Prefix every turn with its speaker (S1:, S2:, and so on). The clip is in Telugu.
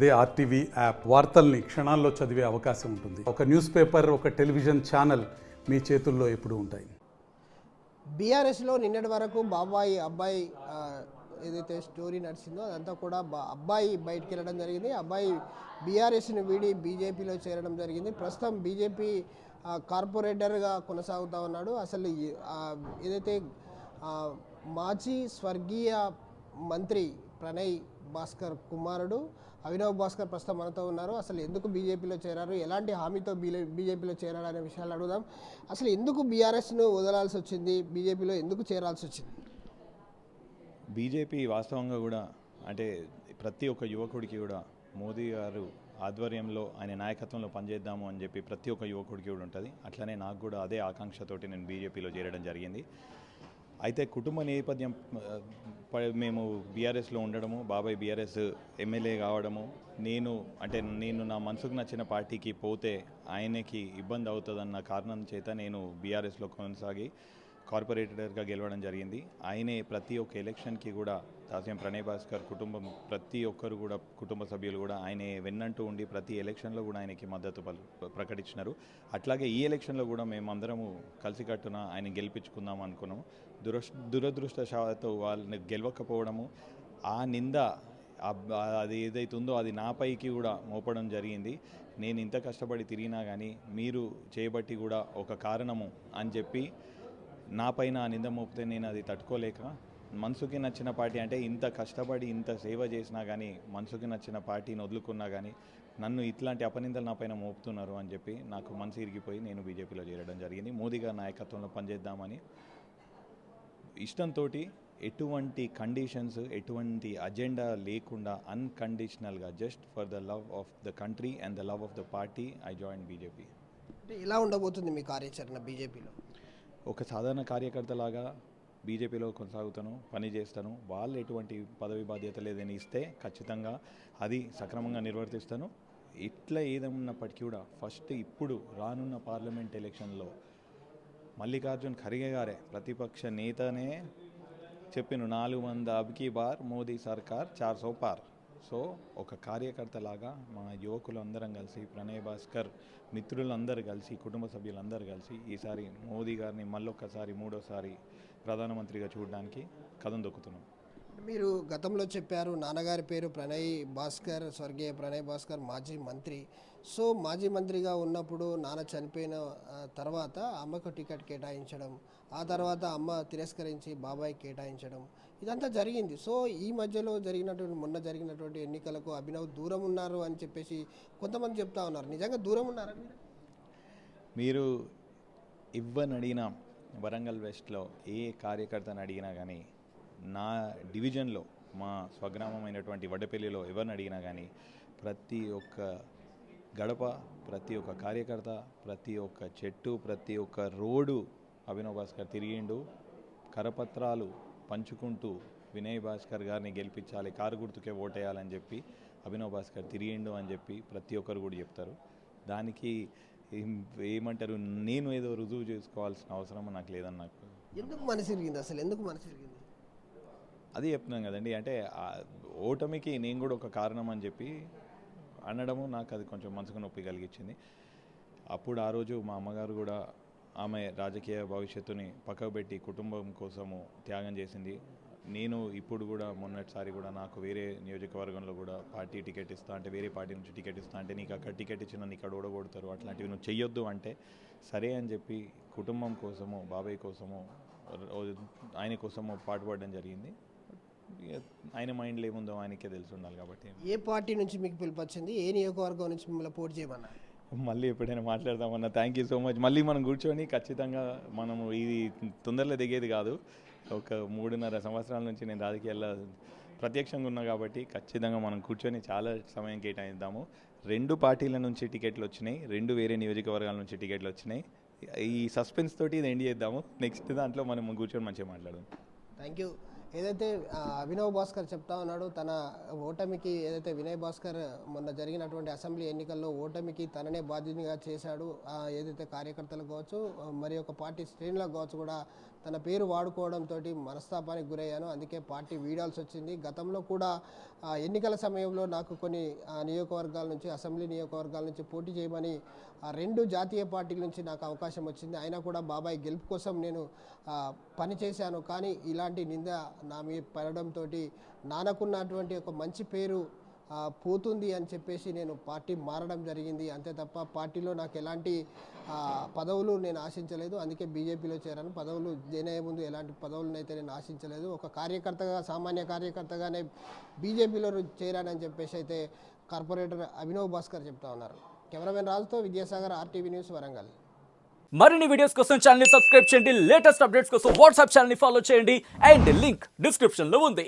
S1: అదే ఆర్టీవీ యాప్ వార్తల్ని క్షణాల్లో చదివే అవకాశం ఉంటుంది. ఒక న్యూస్ పేపర్, ఒక టెలివిజన్ ఛానల్ మీ చేతుల్లో ఎప్పుడూ ఉంటాయి.
S2: బీఆర్ఎస్లో నిన్నటి వరకు బాబాయి అబ్బాయి ఏదైతే స్టోరీ నడిచిందో అదంతా కూడా అబ్బాయి బయటికి వెళ్ళడం జరిగింది. అబ్బాయి బీఆర్ఎస్ని వీడి బీజేపీలో చేరడం జరిగింది. ప్రస్తుతం బీజేపీ కార్పొరేటర్గా కొనసాగుతూ ఉన్నాడు. అసలు ఏదైతే మాజీ స్వర్గీయ మంత్రి ప్రణయ్ భాస్కర్ కుమారుడు అభినవ్ భాస్కర్ ప్రస్తుతం మనతో ఉన్నారు. అసలు ఎందుకు బీజేపీలో చేరారు, ఎలాంటి హామీతో బీజేపీలో చేరారు అనే విషయాలు అడుగుదాం. అసలు ఎందుకు బీఆర్ఎస్ను వదలాల్సి వచ్చింది, బీజేపీలో ఎందుకు చేరాల్సి వచ్చింది?
S3: బీజేపీ వాస్తవంగా కూడా అంటే ప్రతి ఒక్క యువకుడికి కూడా మోదీ గారు ఆధ్వర్యంలో ఆయన నాయకత్వంలో పనిచేద్దాము అని చెప్పి ప్రతి ఒక్క యువకుడికి కూడా ఉంటుంది. అట్లనే నాకు కూడా అదే ఆకాంక్షతోటి నేను బీజేపీలో చేరడం జరిగింది. అయితే కుటుంబ నేపథ్యం మేము బీఆర్ఎస్లో ఉండడము, బాబాయ్ బీఆర్ఎస్ ఎమ్మెల్యే కావడము, నేను నా మనసుకు నచ్చిన పార్టీకి పోతే ఆయనకి ఇబ్బంది అవుతుందన్న కారణం చేత నేను బీఆర్ఎస్లో కొనసాగి కార్పొరేటర్గా గెలవడం జరిగింది. ఆయనే ప్రతి ఒక్క ఎలక్షన్కి కూడా దాస్యం ప్రణయ్ భాస్కర్ కుటుంబం ప్రతి ఒక్కరు కూడా కుటుంబ సభ్యులు కూడా ఆయనే వెన్నంటూ ఉండి ప్రతి ఎలక్షన్లో కూడా ఆయనకి మద్దతు ప్రకటించినారు. అట్లాగే ఈ ఎలక్షన్లో కూడా మేమందరము కలిసికట్టున ఆయన గెలిపించుకుందాం అనుకున్నాము. దురదృష్టవశాత్తు వాళ్ళని గెలవకపోవడము, ఆ నింద అది ఏదైతే ఉందో అది నాపైకి కూడా మోపడం జరిగింది. నేను ఇంత కష్టపడి తిరిగినా కానీ మీరు చేయబట్టి కూడా ఒక కారణము అని చెప్పి నా పైన నింద మోపితే నేను అది తట్టుకోలేక మనసుకి నచ్చిన పార్టీ అంటే ఇంత కష్టపడి ఇంత సేవ చేసినా కానీ మనసుకి నచ్చిన పార్టీని వదులుకున్నా కానీ నన్ను ఇట్లాంటి అపనిందలు నా పైన మోపుతున్నారు అని చెప్పి నాకు మనసు ఇరిగిపోయి నేను బీజేపీలో చేరడం జరిగింది. మోదీ గారి నాయకత్వంలో పనిచేద్దామని ఇష్టంతో ఎటువంటి కండిషన్స్ ఎటువంటి అజెండా లేకుండా అన్కండిషనల్గా just for the love of the country and the love of the party I join BJP.
S2: అంటే ఎలా ఉండబోతుంది మీ కార్యాచరణ బీజేపీలో?
S3: ఒక సాధారణ కార్యకర్తలాగా బీజేపీలో కొనసాగుతాను, పని చేస్తాను. వాళ్ళు ఎటువంటి పదవి బాధ్యత లేదని ఇస్తే ఖచ్చితంగా అది సక్రమంగా నిర్వర్తిస్తాను. ఇట్లా ఏదన్నప్పటికీ కూడా ఫస్ట్ ఇప్పుడు రానున్న పార్లమెంట్ ఎలక్షన్లో మల్లికార్జున్ ఖర్గే గారే ప్రతిపక్ష నేతనే చెప్పిన 400 అబ్కీ బార్ మోదీ సర్కార్ 400 పార్. సో ఒక కార్యకర్తలాగా మా యువకులందరం కలిసి ప్రణయ్ భాస్కర్ మిత్రులందరూ కలిసి కుటుంబ సభ్యులందరూ కలిసి ఈసారి మోదీ గారిని మళ్ళొక్కసారి మూడోసారి ప్రధానమంత్రిగా చూడడానికి కథం దొక్కుతున్నాం.
S2: మీరు గతంలో చెప్పారు నాన్నగారి పేరు ప్రణయ్ భాస్కర్, స్వర్గీయ ప్రణయ్ భాస్కర్ మాజీ మంత్రి. సో మాజీ మంత్రిగా ఉన్నప్పుడు నాన్న చనిపోయిన తర్వాత అమ్మకు టికెట్ కేటాయించడం, ఆ తర్వాత అమ్మ తిరస్కరించి బాబాయ్ కేటాయించడం ఇదంతా జరిగింది. సో ఈ మధ్యలో మొన్న జరిగినటువంటి ఎన్నికలకు అభినవ్ దూరం ఉన్నారు అని చెప్పేసి కొంతమంది చెప్తా ఉన్నారు. నిజంగా దూరం ఉన్నారా
S3: మీరు? ఇవ్వని అడిగినా వరంగల్ వెస్ట్లో ఏ కార్యకర్తను అడిగినా కానీ, నా డివిజన్లో మా స్వగ్రామమైనటువంటి వడ్డపల్లిలో ఎవరిని అడిగినా కానీ ప్రతి ఒక్క గడప, ప్రతి ఒక్క కార్యకర్త, ప్రతి ఒక్క చెట్టు, ప్రతి ఒక్క రోడ్డు అభినవ్ భాస్కర్ తిరిగిండు. కరపత్రాలు పంచుకుంటూ వినయ్ భాస్కర్ గారిని గెలిపించాలి, కారు గుర్తుకే ఓటేయాలని చెప్పి అభినవ్ భాస్కర్ తిరిగిండు అని చెప్పి ప్రతి ఒక్కరు కూడా చెప్తారు. దానికి ఏమంటారు, నేను ఏదో రుజువు చేసుకోవాల్సిన అవసరం నాకు లేదని నాకు.
S2: ఎందుకు మనసు ఇరిగింది అసలు? ఎందుకు మనసు ఇరిగింది?
S3: అది చెప్తున్నాం కదండి. అంటే ఓటమికి నేను కూడా ఒక కారణం అని చెప్పి అనడము నాకు అది కొంచెం మనసుకు నొప్పి కలిగించింది. అప్పుడు ఆ రోజు మా అమ్మగారు కూడా ఆమె రాజకీయ భవిష్యత్తుని పక్కకు పెట్టి కుటుంబం కోసము త్యాగం చేసింది. నేను ఇప్పుడు కూడా మొన్నటిసారి కూడా నాకు వేరే నియోజకవర్గంలో కూడా పార్టీ టికెట్ ఇస్తా అంటే, వేరే పార్టీ నుంచి టికెట్ ఇస్తా అంటే నీకు అక్కడ టికెట్ ఇచ్చిన నీకు ఇక్కడ ఓడగొడతారు, అట్లాంటివి నువ్వు చెయ్యొద్దు అంటే సరే అని చెప్పి కుటుంబం కోసము, బాబాయ్ కోసము, ఆయన కోసము పాటుపడడం జరిగింది. ఆయన మైండ్లో ఏముందో ఆయనకే తెలిసి ఉండాలి కాబట్టి.
S2: ఏ పార్టీ నుంచి మీకు పిలిపొచ్చింది? ఏ నియోజకవర్గం నుంచి మిమ్మల్ని పోటీ చేయమన్నా?
S3: మళ్ళీ ఎప్పుడైనా మాట్లాడదామన్నా. Thank you so much. మళ్ళీ మనం కూర్చొని ఖచ్చితంగా మనము ఇది తొందరలో దిగేది కాదు. ఒక 3.5 సంవత్సరాల నుంచి నేను రాజకీయాల్లో ప్రత్యక్షంగా ఉన్నా కాబట్టి ఖచ్చితంగా మనం కూర్చొని చాలా సమయం కేటాయిద్దాము. 2 పార్టీల నుంచి టికెట్లు వచ్చినాయి, 2 వేరే నియోజకవర్గాల నుంచి టికెట్లు వచ్చినాయి. ఈ సస్పెన్స్ తోటి ఇది ఎండ్ చేద్దాము. నెక్స్ట్ దాంట్లో మనం కూర్చొని మంచిగా మాట్లాడదాం.
S2: Thank you. ఏదైతే అభినవ్ భాస్కర్ చెప్తా ఉన్నాడు తన ఓటమికి, ఏదైతే వినయ్ భాస్కర్ మొన్న జరిగినటువంటి అసెంబ్లీ ఎన్నికల్లో ఓటమికి తననే బాధ్యునిగా చేశాడు, ఏదైతే కార్యకర్తలకు కావచ్చు మరి ఒక పార్టీ శ్రేణులకు కావచ్చు కూడా తన పేరు వాడుకోవడంతో మనస్తాపానికి గురయ్యాను, అందుకే పార్టీ వీడాల్సి వచ్చింది. గతంలో కూడా ఎన్నికల సమయంలో నాకు కొన్ని నియోజకవర్గాల నుంచి, అసెంబ్లీ నియోజకవర్గాల నుంచి పోటీ చేయమని 2 జాతీయ పార్టీల నుంచి నాకు అవకాశం వచ్చింది. అయినా కూడా బాబాయ్ గెలుపు కోసం నేను పనిచేశాను. కానీ ఇలాంటి నింద నా మీద పడడంతో నాకున్నటువంటి ఒక మంచి పేరు పోతుంది అని చెప్పేసి నేను పార్టీ మారడం జరిగింది. అంతే తప్ప పార్టీలో నాకు ఎలాంటి పదవులు నేను ఆశించలేదు. అందుకే బీజేపీలో చేరాను. పదవులు దేనయ్యే ముందు ఎలాంటి పదవులను అయితే నేను ఆశించలేదు. ఒక కార్యకర్తగా, సామాన్య కార్యకర్తగానే బీజేపీలో చేరానని చెప్పేసి అయితే కార్పొరేటర్ అభినవ్ భాస్కర్ చెప్తా ఉన్నారు. కెమెరామెన్ రాజుతో విద్యాసాగర్, RTV న్యూస్, వరంగల్.
S4: మరిన్ని వీడియోస్ కోసం ఛానల్ ని సబ్స్క్రైబ్ చేయండి. లేటెస్ట్ అప్డేట్స్ కోసం వాట్సాప్ ఛానల్ ని ఫాలో చేయండి. అండ్ లింక్ డిస్క్రిప్షన్ లో ఉంది.